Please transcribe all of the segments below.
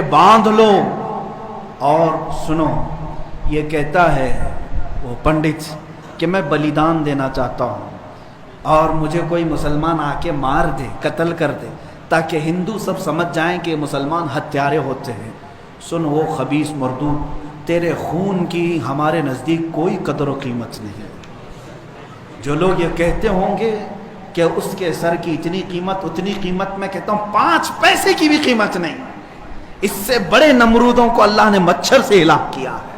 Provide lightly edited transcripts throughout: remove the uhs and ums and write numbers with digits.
बांध लो और सुनो। ये कहता है वो पंडित कि मैं बलिदान देना चाहता हूँ और मुझे कोई मुसलमान आके मार दे, कत्ल कर दे, ताकि हिंदू सब समझ जाएं कि मुसलमान हत्यारे होते हैं। सुन वो खबीस मर्दूद, तेरे खून की हमारे नज़दीक कोई कदर व कीमत नहीं। जो लोग ये कहते होंगे कि उसके सर की इतनी कीमत, उतनी कीमत, मैं कहता हूँ 5 पैसे की भी कीमत नहीं। इससे बड़े नमरूदों को अल्लाह ने मच्छर से हिलाक किया है।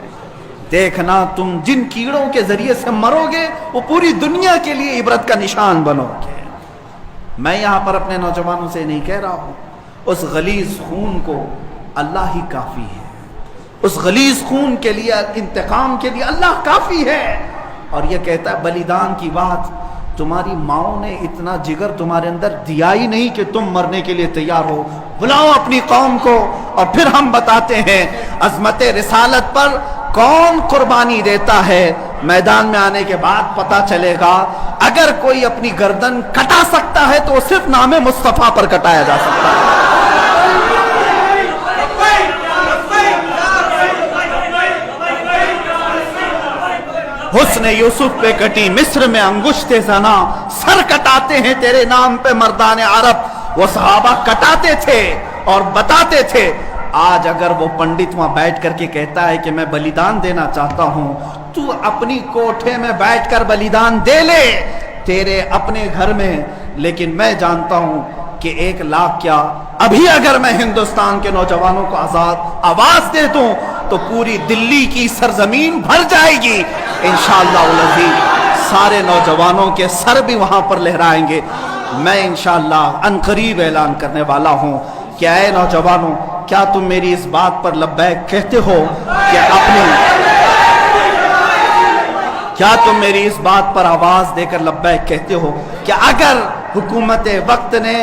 देखना तुम जिन कीड़ों के जरिए से मरोगे वो पूरी दुनिया के लिए इबरत का निशान बनोगे। मैं यहाँ पर अपने नौजवानों से नहीं कह रहा हूँ, उस गलीज खून को अल्लाह ही काफ़ी है। उस गलीज खून के लिए, इंतकाम के लिए अल्लाह काफ़ी है। और ये कहता है बलिदान की बात, तुम्हारी माओ ने इतना जिगर तुम्हारे अंदर दिया ही नहीं कि तुम मरने के लिए तैयार हो। बुलाओ अपनी कौम को और फिर हम बताते हैं अजमत रिसालत पर कौन कुर्बानी देता है। मैदान में आने के बाद पता चलेगा। अगर कोई अपनी गर्दन कटा सकता है तो सिर्फ नामे मुस्तफा पर कटाया जा सकता है। हुस्न यूसुफ पे कटी मिस्र में अंगुश्ते ज़ना, सर कटाते हैं तेरे नाम पे मर्दाने अरब। वो सहाबा कटाते थे और बताते थे। आज अगर वो पंडित वहां बैठ करके कहता है कि मैं बलिदान देना चाहता हूं, तू अपनी कोठे में बैठकर बलिदान दे ले, तेरे अपने घर में। लेकिन मैं जानता हूं कि 1 लाख क्या, अभी अगर मैं हिंदुस्तान के नौजवानों को आवाज दे दूं तो पूरी दिल्ली की सरजमीन भर जाएगी इंशाअल्लाह अज़ीज़। सारे नौजवानों के सर भी वहां पर लहराएंगे। मैं इंशाअल्लाह अनकरीब ऐलान करने वाला हूं कि ऐ नौजवानों, क्या तुम मेरी इस बात पर लब्बैक कहते हो कि क्या तुम मेरी इस बात पर आवाज देकर लब्बैक कहते हो कि अगर हुकूमत वक्त ने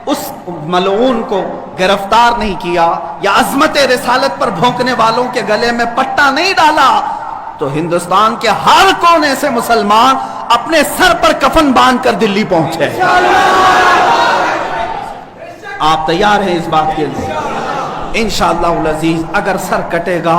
उस मलऊन को गिरफ्तार नहीं किया या अजमत रिसालत पर भौंकने वालों के गले में पट्टा नहीं डाला, तो हिंदुस्तान के हर कोने से मुसलमान अपने सर पर कफन बांधकर दिल्ली पहुंचे। आप तैयार हैं इस बात के लिए? इंशाअल्लाह अज़ीज़ अगर सर कटेगा,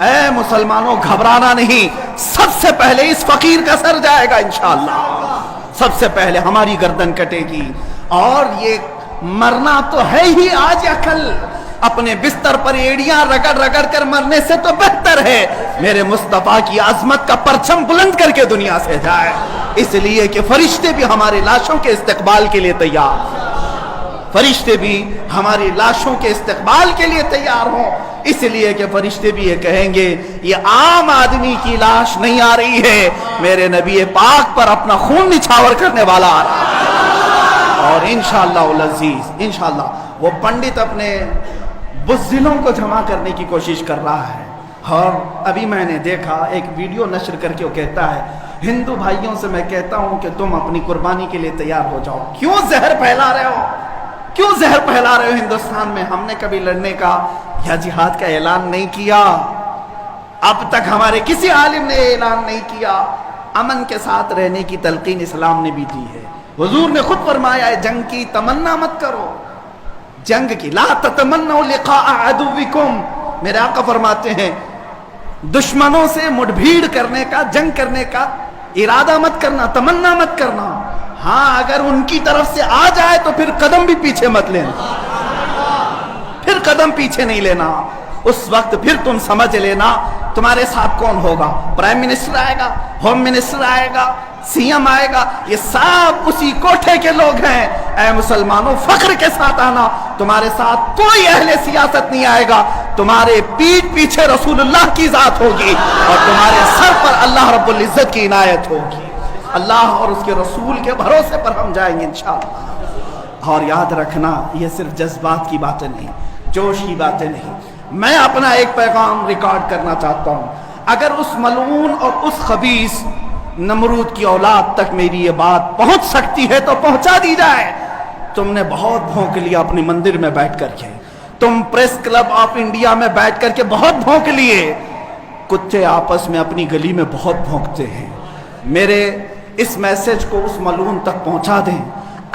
ऐ मुसलमानों घबराना नहीं, सबसे पहले इस फकीर का सर जाएगा इंशाअल्लाह। सबसे पहले हमारी गर्दन कटेगी। और ये मरना तो है ही आज या कल। अपने बिस्तर पर एड़ियां रगड़ रगड़ कर मरने से तो बेहतर है मेरे मुस्तफा की अजमत का परचम बुलंद करके दुनिया से जाए। इसलिए कि फरिश्ते भी हमारी लाशों के इस्तकबाल के लिए तैयार, फरिश्ते भी हमारी लाशों के इस्तकबाल के लिए तैयार हों। इसलिए कि फरिश्ते भी ये कहेंगे ये आम आदमी की लाश नहीं आ रही है, मेरे नबी पाक पर अपना खून निछावर करने वाला आ रहा है। और इंशाअल्लाह अज़ीज़ इंशाअल्लाह वो पंडित अपने बुज़दिलों को जमा करने की कोशिश कर रहा है। और अभी मैंने देखा एक वीडियो नशर करके वो कहता है, हिंदू भाइयों से मैं कहता हूं कि तुम अपनी कुर्बानी के लिए तैयार हो जाओ। क्यों जहर फैला रहे हो, क्यों जहर फैला रहे हो हिंदुस्तान में? हमने कभी लड़ने का या जिहाद का ऐलान नहीं किया। अब तक हमारे किसी आलिम ने ऐलान नहीं किया। अमन के साथ रहने की तलकीन इस्लाम ने भी दी है। हुजूर ने खुद फरमाया है जंग की तमन्ना मत करो, जंग की ला ततमन्नौ लिक़ा अदुविकुम। मेरे आका फरमाते हैं दुश्मनों से मुठभीड़ करने का, जंग करने का इरादा मत करना, तमन्ना मत करना। हाँ अगर उनकी तरफ से आ जाए तो फिर कदम भी पीछे मत लेना, फिर कदम पीछे नहीं लेना। उस वक्त फिर तुम समझ लेना तुम्हारे साथ कौन होगा। प्राइम मिनिस्टर आएगा, होम मिनिस्टर आएगा, सीएम आएगा, ये सब उसी कोठे के लोग हैं। ऐ मुसलमानों फख्र के साथ आना, तुम्हारे साथ कोई अहले सियासत नहीं आएगा। तुम्हारे पीठ पीछे रसूलुल्लाह की जात होगी और तुम्हारे सर पर अल्लाह रब्बुल इज्जत की इनायत होगी। अल्लाह और उसके रसूल के भरोसे पर हम जाएंगे इंशाअल्लाह। और याद रखना ये सिर्फ जज्बात की बातें नहीं, जोश की बातें नहीं। मैं अपना एक पैगाम रिकॉर्ड करना चाहता हूं। अगर उस मलऊन और उस खबीस नमरूद की औलाद तक मेरी ये बात पहुंच सकती है तो पहुंचा दी जाए। तुमने बहुत भौंक लिया अपने मंदिर में बैठ करके, तुम प्रेस क्लब ऑफ इंडिया में बैठ करके बहुत भौंक लिए। कुत्ते आपस में अपनी गली में बहुत भौंकते हैं। मेरे इस मैसेज को उस मलून तक पहुंचा दें।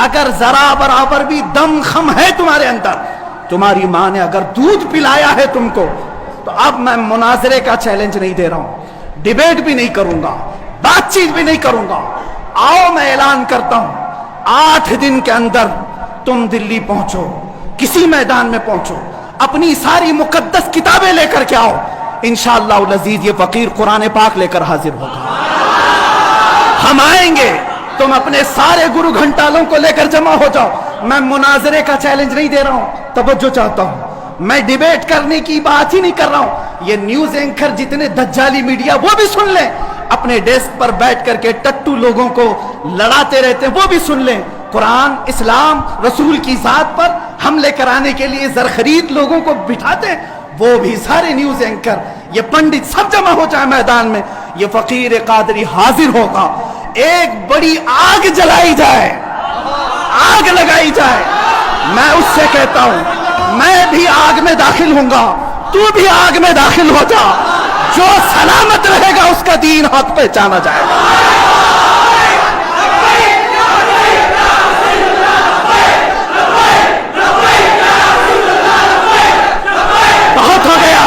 अगर जरा बराबर भी दम खम है तुम्हारे अंदर तुम्हारी माँ ने अगर दूध पिलाया है तुमको, तो अब मैं मुनाजरे का चैलेंज नहीं दे रहा हूं, डिबेट भी नहीं करूंगा, बातचीत भी नहीं करूंगा। आओ मैं ऐलान करता हूं, 8 दिन के अंदर तुम दिल्ली पहुंचो, किसी मैदान में पहुंचो, अपनी सारी मुकद्दस किताबें लेकर के आओ। इंशाअल्लाह अज़ीज ये फकीर कुरान पाक लेकर हाजिर होगा। हम आएंगे, तुम अपने सारे गुरु घंटालों को लेकर जमा हो जाओ। मैं मुनाजरे का चैलेंज नहीं दे रहा हूं, तवज्जो चाहता हूं। मैं डिबेट करने की बात ही नहीं कर रहा हूं। ये न्यूज एंकर जितने दज्जाली मीडिया वो भी सुन लें, अपने डेस्क पर बैठ करके टट्टू लोगों को लड़ाते रहते हैं वो भी सुन लें। कुरान, इस्लाम, रसूल की जात पर हमले कराने के लिए जरखरीद लोगों को बिठाते हैं, वो भी सारे न्यूज एंकर, ये पंडित सब जमा हो जाए मैदान में। ये फकीर कादरी हाजिर होगा, एक बड़ी आग जलाई जाए, आग लगाई जाए। मैं उससे कहता हूं, मैं भी आग में दाखिल होऊंगा, तू भी आग में दाखिल हो जा। जो सलामत रहेगा उसका दीन हक पहचाना जाएगा। बहुत हो गया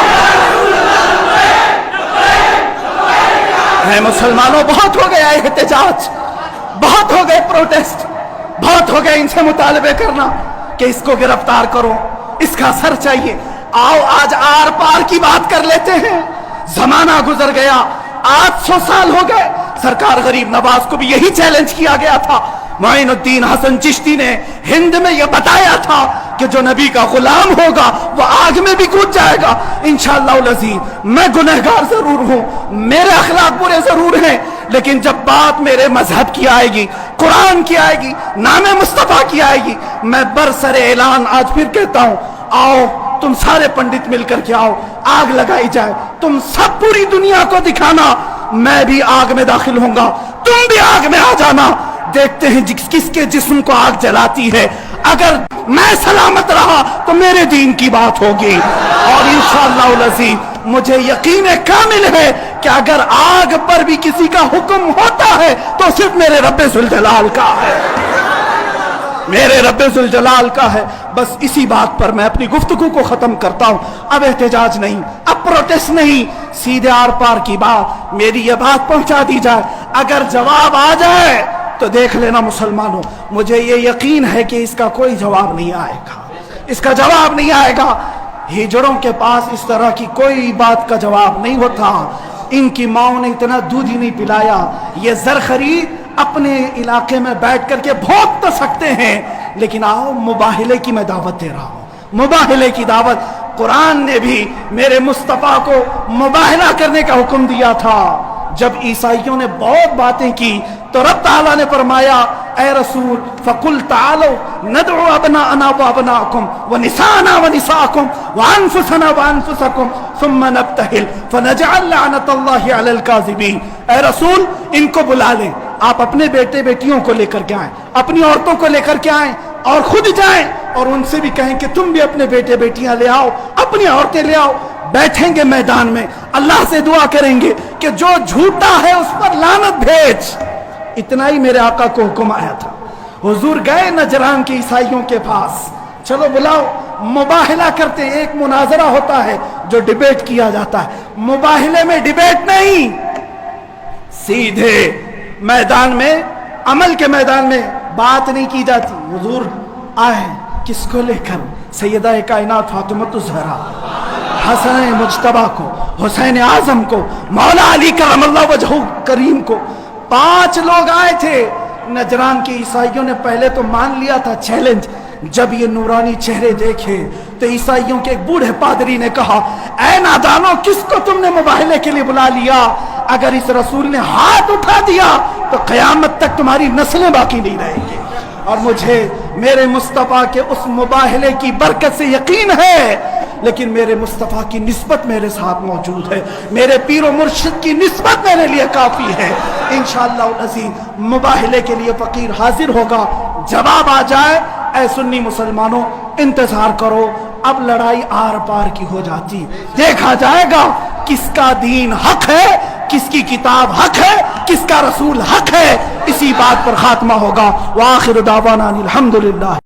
है मुसलमानों, बहुत हो गया एहतजाज, बहुत हो गए प्रोटेस्ट, बहुत हो गए इनसे मुतालबे करना कि इसको गिरफ्तार करो, इसका सर चाहिए। आओ आज आर पार की बात कर लेते हैं। जमाना गुजर गया, 800 साल हो गए। सरकार गरीब नवाज को भी यही चैलेंज किया गया था। मोइनुद्दीन हसन चिश्ती ने हिंद में यह बताया था कि जो नबी का गुलाम होगा वो आग में भी कूद जाएगा। इंशाअल्लाह अज़ीज़, मैं गुनहगार जरूर हूं, मेरे अखलाक बुरे जरूर हैं, लेकिन जब बात मेरे मजहब की आएगी, कुरान की आएगी, नामे मुस्तफा की आएगी, मैं बरसरे ऐलान आज फिर कहता हूं, आओ तुम सारे पंडित मिलकर के आओ, आग लगाई जाए। तुम सब पूरी दुनिया को दिखाना, मैं भी आग में दाखिल होऊंगा, तुम भी आग में आ जाना। देखते हैं किसके जिस्म को आग जलाती है। अगर मैं सलामत रहा तो मेरे दीन की बात होगी, और इंशाअल्लाह अज़ीज़ मुझे यकीन कामिल है कि अगर आग पर भी किसी का हुक्म होता है तो सिर्फ मेरे रब्बे ज़ुल जलाल का है, मेरे रब्बे ज़ुल जलाल का है। बस इसी बात पर मैं अपनी गुफ्तगू को खत्म करता हूं। अब एहतजाज नहीं, अब प्रोटेस्ट नहीं, सीधे आर पार की बात, मेरी ये बात पहुंचा दी जाए। अगर जवाब आ जाए तो देख लेना मुसलमानों, मुझे ये यकीन है कि इसका कोई जवाब नहीं आएगा, इसका जवाब नहीं आएगा। हिजड़ों के पास इस तरह की कोई बात का जवाब नहीं होता। इनकी माओ ने इतना दूध ही नहीं पिलाया। ये ज़रख़री अपने इलाके में बैठ करके भोग तो सकते हैं, लेकिन आओ मुबाहिले की मैं दावत दे रहा हूँ, मुबाहिले की दावत। कुरान ने भी मेरे मुस्तफ़ा को मुबाहिला करने का हुक्म दिया था। जब ईसाइयों ने बहुत बातें की तो रब ताला ने फरमाया, ए रसूल फकुल तालो नदउ अबनाअना व अबनाकुम व निसाना व निसाकुम व अनफुसना व अनफुसकुम सुम्मा नब्तहिल फनजअल लअनतल्लाहि अलल काज़िबीन। ए रसूल इनको बुला लें, आप अपने बेटे बेटियों को लेकर के आएं, अपनी औरतों को लेकर के आएं और खुद जाएं और उनसे भी कहें कि तुम भी अपने बेटे बेटियां ले आओ, अपनी औरतें ले आओ। बैठेंगे मैदान में, अल्लाह से दुआ करेंगे कि जो झूठा है उस पर लानत भेज। इतना ही मेरे आका को हुक्म आया था। हुजूर गए नजरान के ईसाइयों के पास, चलो बुलाओ, मुबाहिला करते। एक मुनाजरा होता है जो डिबेट किया जाता है, मुबाहिले में डिबेट नहीं, सीधे मैदान में, अमल के मैदान में बात नहीं की जाती। हुजूर आए किसको लेकर? सैयदा कायनात फातिमतुज़ ज़हरा, हसन मुज्तबा को, हुसैन आजम को, मौला अली करमल्लाहु वजहू करीम को। 5 लोग आए थे। नजरान के ईसाइयों ने पहले तो मान लिया था चैलेंज। जब ये नूरानी चेहरे देखे तो ईसाइयों के एक बूढ़े पादरी ने कहा, ऐ नादानो, किसको तुमने मुबाहिले के लिए बुला लिया? अगर इस रसूल ने हाथ उठा दिया तो कयामत तक तुम्हारी नस्लें बाकी नहीं रहेंगी। और मुझे मेरे मुस्तफ़ा के उस मुबाहिले की बरकत से यकीन है, लेकिन मेरे मुस्तफ़ा की निस्बत मेरे साथ मौजूद है, मेरे पीर व मुर्शिद की निस्बत मेरे लिए काफ़ी है। इंशाअल्लाह अज़ीज़ मुबाहिले के लिए फ़कीर हाजिर होगा। जवाब आ जाए, ऐ सुन्नी मुसलमानों इंतज़ार करो, अब लड़ाई आर पार की हो जाती, देखा जाएगा किसका दीन हक है, किसकी किताब हक है, किसका रसूल हक है। इसी बात पर खात्मा होगा। व आखिर दावाना अनिल हम्दुलिल्लाह।